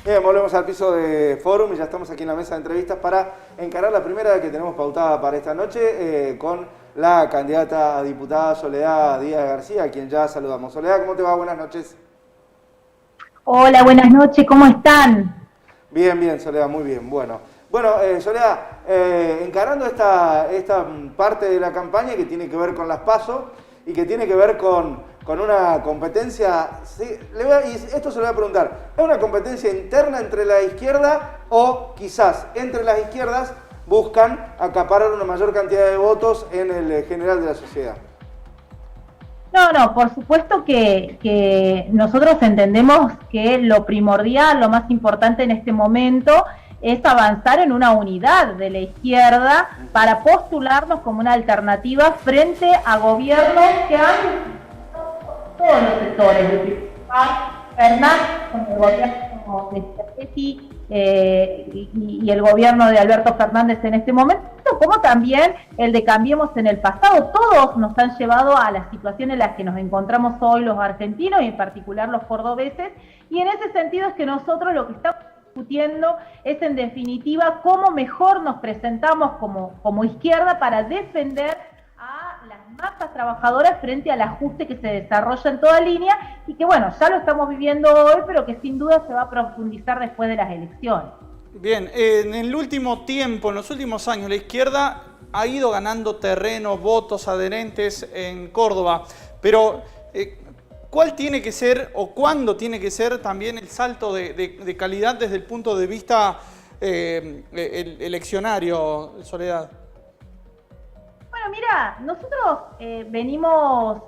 Bien, volvemos al piso de Fórum y ya estamos aquí en la mesa de entrevistas para encarar la primera que tenemos pautada para esta noche con la candidata a diputada Soledad Díaz García, a quien ya saludamos. Soledad, ¿cómo te va? Buenas noches. Hola, buenas noches, ¿cómo están? Bien, bien, Soledad, muy bien. Bueno, Soledad, encarando esta parte de la campaña que tiene que ver con las PASO y que tiene que ver con una competencia, ¿sí? Y esto se lo voy a preguntar, ¿es una competencia interna entre la izquierda o quizás entre las izquierdas buscan acaparar una mayor cantidad de votos en el general de la sociedad? No, por supuesto que nosotros entendemos que lo primordial, lo más importante en este momento es avanzar en una unidad de la izquierda para postularnos como una alternativa frente a gobiernos que han todos los sectores, el principal, Fernández, con el gobierno de Schiaretti y el gobierno de Alberto Fernández en este momento, como también el de Cambiemos en el pasado. Todos nos han llevado a la situación en la que nos encontramos hoy los argentinos y en particular los cordobeses, y en ese sentido es que nosotros lo que estamos discutiendo es en definitiva cómo mejor nos presentamos como izquierda para defender a las masas trabajadoras frente al ajuste que se desarrolla en toda línea y que bueno, ya lo estamos viviendo hoy, pero que sin duda se va a profundizar después de las elecciones. Bien, en el último tiempo, en los últimos años, la izquierda ha ido ganando terreno, votos, adherentes en Córdoba, pero ¿cuál tiene que ser o cuándo tiene que ser también el salto de calidad desde el punto de vista eleccionario, Soledad? Bueno, mira, nosotros venimos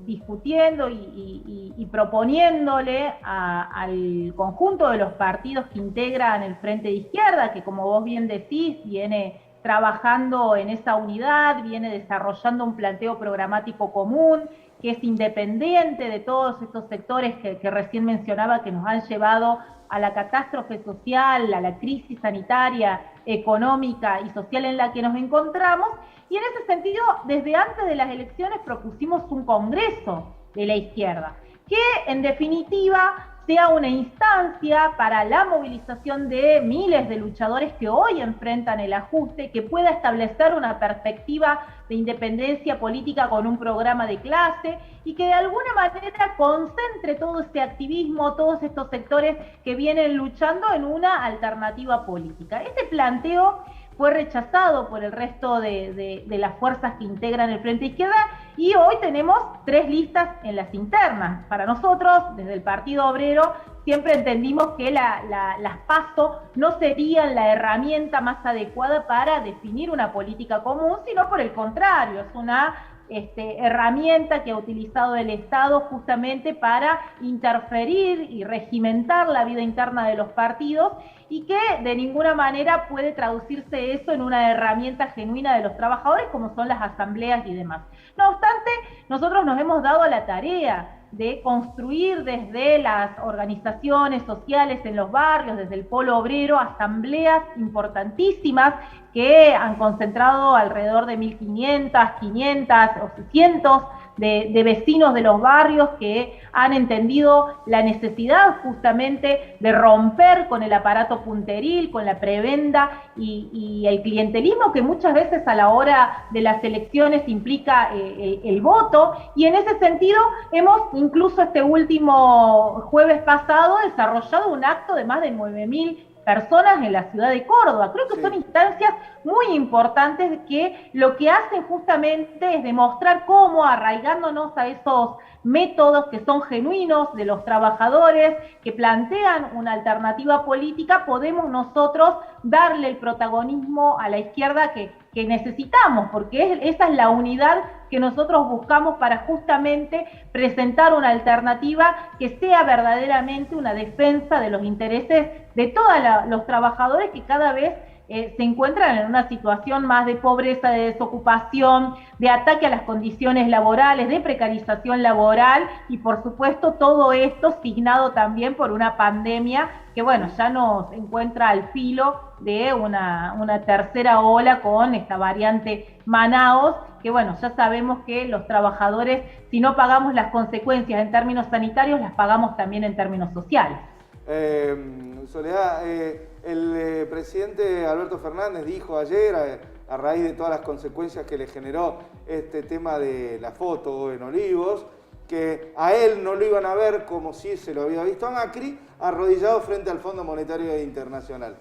discutiendo y proponiéndole al conjunto de los partidos que integran el Frente de Izquierda, que como vos bien decís, viene trabajando en esa unidad, viene desarrollando un planteo programático común, que es independiente de todos estos sectores que recién mencionaba que nos han llevado a la catástrofe social, a la crisis sanitaria, económica y social en la que nos encontramos. Y en ese sentido, desde antes de las elecciones propusimos un congreso de la izquierda, que en definitiva sea una instancia para la movilización de miles de luchadores que hoy enfrentan el ajuste, que pueda establecer una perspectiva de independencia política con un programa de clase y que de alguna manera concentre todo este activismo, todos estos sectores que vienen luchando en una alternativa política. Este planteo fue rechazado por el resto de las fuerzas que integran el Frente Izquierda y hoy tenemos 3 listas en las internas. Para nosotros, desde el Partido Obrero, siempre entendimos que las PASO no serían la herramienta más adecuada para definir una política común, sino por el contrario, es una herramienta que ha utilizado el Estado justamente para interferir y regimentar la vida interna de los partidos y que de ninguna manera puede traducirse eso en una herramienta genuina de los trabajadores como son las asambleas y demás. No obstante, nosotros nos hemos dado a la tarea de construir desde las organizaciones sociales en los barrios, desde el polo obrero, asambleas importantísimas que han concentrado alrededor de 1.500, 500 o 600 de vecinos de los barrios que han entendido la necesidad justamente de romper con el aparato punteril, con la prebenda y el clientelismo que muchas veces a la hora de las elecciones implica el voto, y en ese sentido hemos incluso este último jueves pasado desarrollado un acto de más de 9.000 personas en la ciudad de Córdoba. Creo que son instancias muy importantes que lo que hacen justamente es demostrar cómo, arraigándonos a esos métodos que son genuinos de los trabajadores, que plantean una alternativa política, podemos nosotros darle el protagonismo a la izquierda que necesitamos, porque esa es la unidad que nosotros buscamos para justamente presentar una alternativa que sea verdaderamente una defensa de los intereses de todos los trabajadores que cada vez se encuentran en una situación más de pobreza, de desocupación, de ataque a las condiciones laborales, de precarización laboral y por supuesto todo esto signado también por una pandemia que bueno, ya nos encuentra al filo de una tercera ola con esta variante Manaos, que bueno, ya sabemos que los trabajadores, si no pagamos las consecuencias en términos sanitarios, las pagamos también en términos sociales. Soledad, el presidente Alberto Fernández dijo ayer, a raíz de todas las consecuencias que le generó este tema de la foto en Olivos, que a él no lo iban a ver como si se lo había visto a Macri, arrodillado frente al Fondo Monetario Internacional.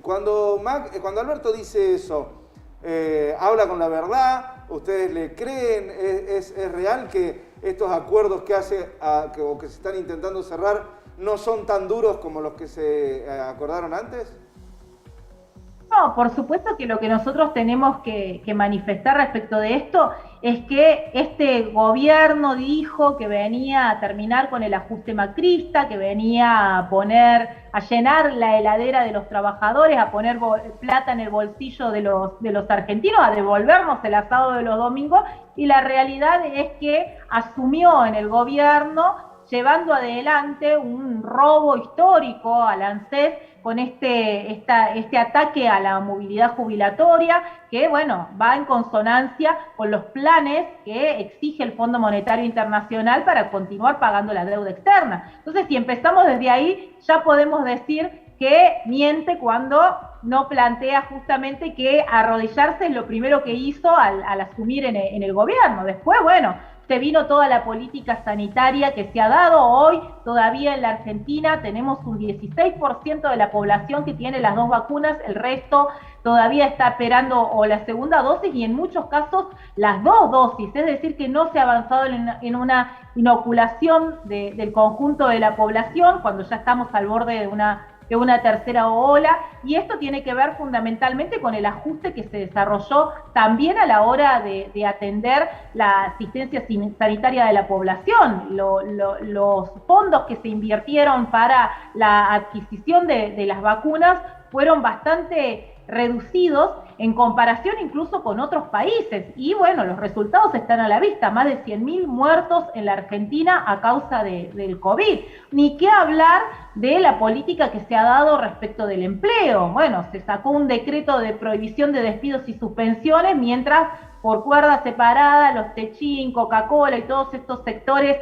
Cuando Alberto dice eso, habla con la verdad, ¿ustedes le creen? ¿Es real que estos acuerdos que hace o que se están intentando cerrar no son tan duros como los que se acordaron antes? No, por supuesto que lo que nosotros tenemos que manifestar respecto de esto es que este gobierno dijo que venía a terminar con el ajuste macrista, que venía a llenar la heladera de los trabajadores, a poner plata en el bolsillo de los argentinos, a devolvernos el asado de los domingos, y la realidad es que asumió en el gobierno llevando adelante un robo histórico al ANSES con este ataque a la movilidad jubilatoria que, bueno, va en consonancia con los planes que exige el Fondo Monetario Internacional para continuar pagando la deuda externa. Entonces, si empezamos desde ahí, ya podemos decir que miente cuando no plantea justamente que arrodillarse es lo primero que hizo al asumir en el gobierno. Después, bueno, se vino toda la política sanitaria que se ha dado. Hoy todavía en la Argentina tenemos un 16% de la población que tiene las 2 vacunas, el resto todavía está esperando o la segunda dosis y en muchos casos las 2 dosis, es decir que no se ha avanzado en una inoculación del conjunto de la población cuando ya estamos al borde de una tercera ola, y esto tiene que ver fundamentalmente con el ajuste que se desarrolló también a la hora de atender la asistencia sanitaria de la población. Los fondos que se invirtieron para la adquisición de las vacunas fueron bastante reducidos en comparación incluso con otros países, y bueno, los resultados están a la vista, más de 100.000 muertos en la Argentina a causa del COVID, ni qué hablar de la política que se ha dado respecto del empleo. Bueno, se sacó un decreto de prohibición de despidos y suspensiones, mientras por cuerda separada los Techín, Coca-Cola y todos estos sectores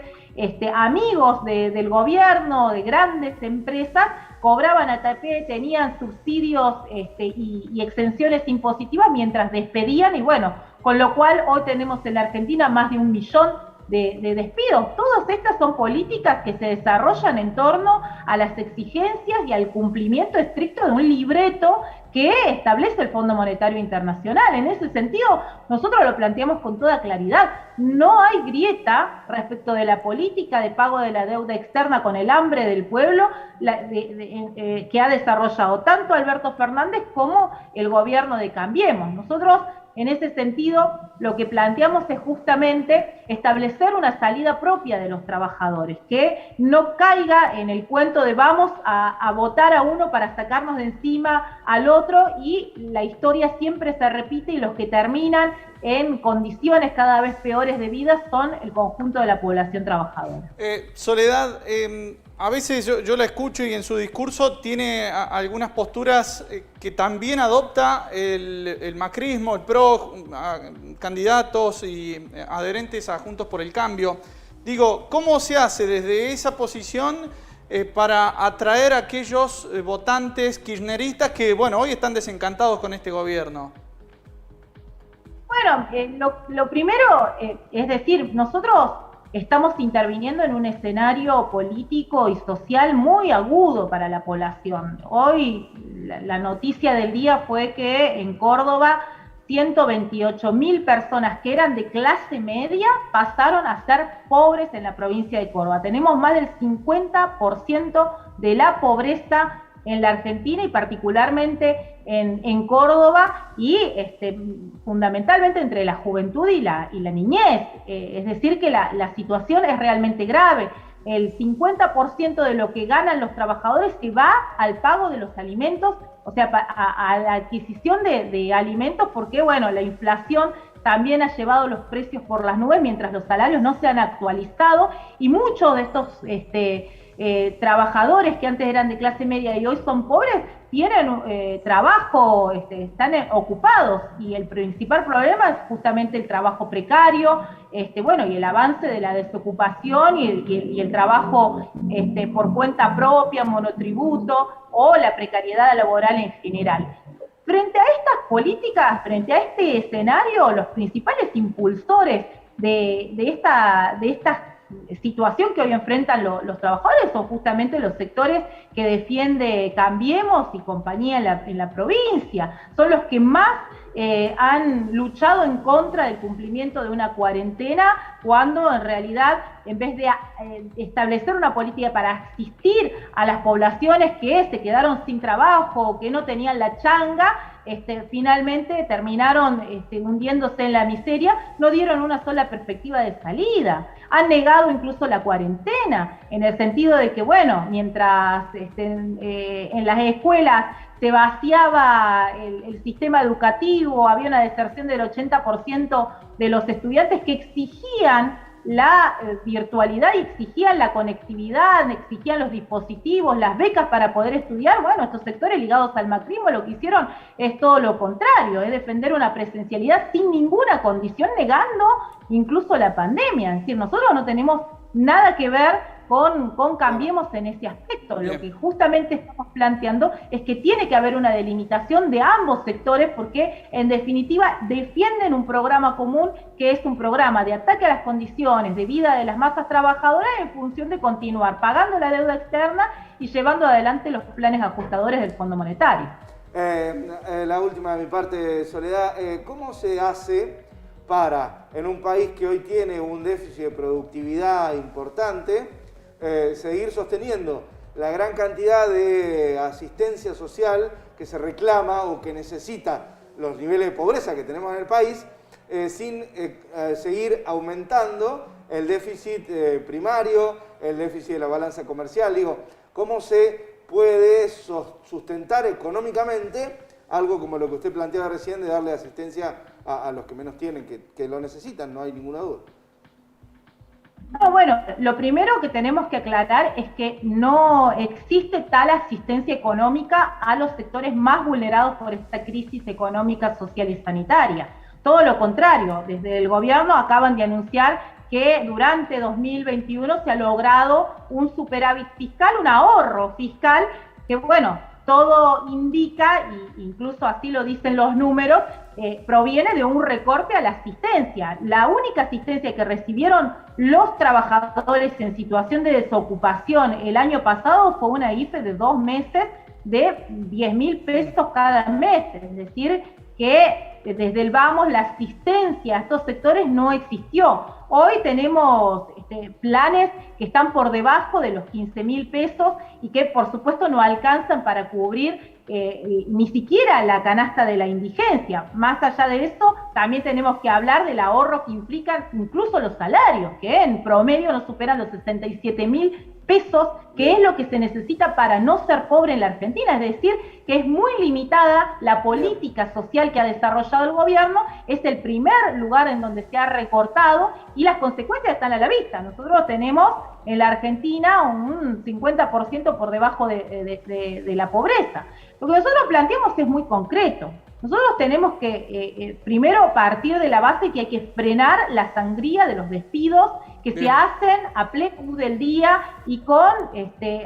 amigos del gobierno, de grandes empresas, cobraban a tapé, tenían subsidios y exenciones impositivas mientras despedían, y bueno, con lo cual hoy tenemos en la Argentina más de 1 millón de despidos. Todas estas son políticas que se desarrollan en torno a las exigencias y al cumplimiento estricto de un libreto que establece el Fondo Monetario Internacional. En ese sentido, nosotros lo planteamos con toda claridad. No hay grieta respecto de la política de pago de la deuda externa con el hambre del pueblo que ha desarrollado tanto Alberto Fernández como el gobierno de Cambiemos. Nosotros, en ese sentido, lo que planteamos es justamente establecer una salida propia de los trabajadores, que no caiga en el cuento de vamos a votar a uno para sacarnos de encima al otro, y la historia siempre se repite y los que terminan en condiciones cada vez peores de vida son el conjunto de la población trabajadora. Soledad, a veces yo la escucho y en su discurso tiene algunas posturas que también adopta el macrismo, el PRO, candidatos y adherentes a Juntos por el Cambio. Digo, ¿cómo se hace desde esa posición para atraer a aquellos votantes kirchneristas que, bueno, hoy están desencantados con este gobierno? Bueno, lo primero es decir, nosotros estamos interviniendo en un escenario político y social muy agudo para la población. Hoy la noticia del día fue que en Córdoba 128.000 personas que eran de clase media pasaron a ser pobres en la provincia de Córdoba. Tenemos más del 50% de la pobreza en la Argentina y particularmente en Córdoba, y fundamentalmente entre la juventud y la niñez. Es decir que la situación es realmente grave. El 50% de lo que ganan los trabajadores se va al pago de los alimentos, o sea, a la adquisición de alimentos, porque bueno, la inflación también ha llevado los precios por las nubes mientras los salarios no se han actualizado, y muchos de estos trabajadores que antes eran de clase media y hoy son pobres, tienen trabajo, están ocupados, y el principal problema es justamente el trabajo precario, bueno, y el avance de la desocupación y el trabajo por cuenta propia, monotributo, o la precariedad laboral en general. Frente a estas políticas, frente a este escenario, los principales impulsores de esta situación que hoy enfrentan los trabajadores son justamente los sectores que defiende Cambiemos y compañía en la provincia. Son los que más han luchado en contra del cumplimiento de una cuarentena, cuando en realidad, en vez de establecer una política para asistir a las poblaciones que se quedaron sin trabajo o que no tenían la changa, finalmente terminaron hundiéndose en la miseria, no dieron una sola perspectiva de salida. Han negado incluso la cuarentena, en el sentido de que, bueno, mientras en las escuelas se vaciaba el sistema educativo, había una deserción del 80% de los estudiantes que exigían la virtualidad y exigían la conectividad, exigían los dispositivos, las becas para poder estudiar. Bueno, estos sectores ligados al macrismo lo que hicieron es todo lo contrario, es defender una presencialidad sin ninguna condición, negando incluso la pandemia. Es decir, nosotros no tenemos nada que ver con Cambiemos en ese aspecto. Lo que justamente estamos planteando es que tiene que haber una delimitación de ambos sectores, porque en definitiva defienden un programa común, que es un programa de ataque a las condiciones de vida de las masas trabajadoras en función de continuar pagando la deuda externa y llevando adelante los planes ajustadores del Fondo Monetario. La última de mi parte, Soledad, ¿cómo se hace para, en un país que hoy tiene un déficit de productividad importante, seguir sosteniendo la gran cantidad de asistencia social que se reclama o que necesita los niveles de pobreza que tenemos en el país, sin seguir aumentando el déficit primario, el déficit de la balanza comercial? Digo, ¿cómo se puede sustentar económicamente algo como lo que usted planteaba recién, de darle asistencia a los que menos tienen, que lo necesitan, no hay ninguna duda? No, bueno, lo primero que tenemos que aclarar es que no existe tal asistencia económica a los sectores más vulnerados por esta crisis económica, social y sanitaria. Todo lo contrario, desde el gobierno acaban de anunciar que durante 2021 se ha logrado un superávit fiscal, un ahorro fiscal, que bueno, todo indica, e incluso así lo dicen los números, proviene de un recorte a la asistencia. La única asistencia que recibieron los trabajadores en situación de desocupación el año pasado fue una IFE de 2 meses de 10.000 pesos cada mes, es decir, que desde el vamos la asistencia a estos sectores no existió. Hoy tenemos planes que están por debajo de los 15.000 pesos y que por supuesto no alcanzan para cubrir ni siquiera la canasta de la indigencia. Más allá de eso, también tenemos que hablar del ahorro que implican incluso los salarios, que en promedio no superan los 67.000 pesos, que es lo que se necesita para no ser pobre en la Argentina. Es decir, que es muy limitada la política social que ha desarrollado el gobierno, es el primer lugar en donde se ha recortado y las consecuencias están a la vista. Nosotros tenemos en la Argentina un 50% por debajo de la pobreza. Lo que nosotros planteamos es muy concreto. Nosotros tenemos que primero partir de la base que hay que frenar la sangría de los despidos que se hacen a plena luz del día y con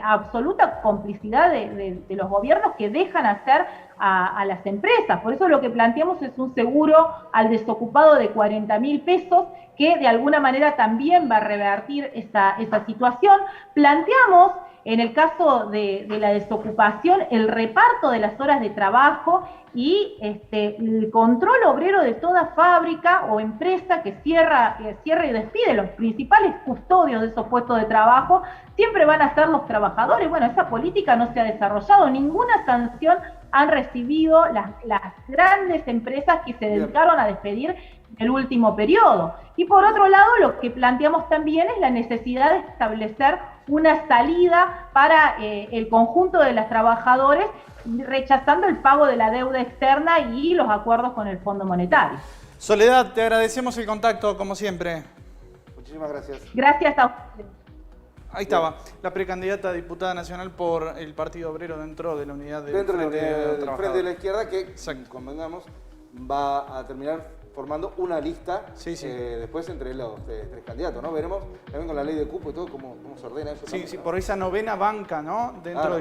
absoluta complicidad de los gobiernos que dejan hacer a las empresas. Por eso lo que planteamos es un seguro al desocupado de 40.000 pesos que de alguna manera también va a revertir esa situación. Planteamos, en el caso de la desocupación, el reparto de las horas de trabajo y el control obrero de toda fábrica o empresa que cierra y despide. Los principales custodios de esos puestos de trabajo siempre van a ser los trabajadores. Bueno, esa política no se ha desarrollado, ninguna sanción han recibido las grandes empresas que se dedicaron a despedir en el último periodo. Y por otro lado, lo que planteamos también es la necesidad de establecer una salida para el conjunto de los trabajadores, rechazando el pago de la deuda externa y los acuerdos con el Fondo Monetario. Soledad, te agradecemos el contacto, como siempre. Muchísimas gracias. Gracias a ustedes. Ahí estaba, la precandidata a diputada nacional por el Partido Obrero dentro de la unidad del Dentro de la Frente unidad del Trabajador. Frente de la Izquierda, que, Exacto. convengamos, va a terminar formando una lista Sí, sí. después entre los tres candidatos, ¿no? Veremos también con la ley de cupo y todo cómo se ordena eso. Sí, también, sí, ¿no? por esa novena banca, ¿no? Dentro del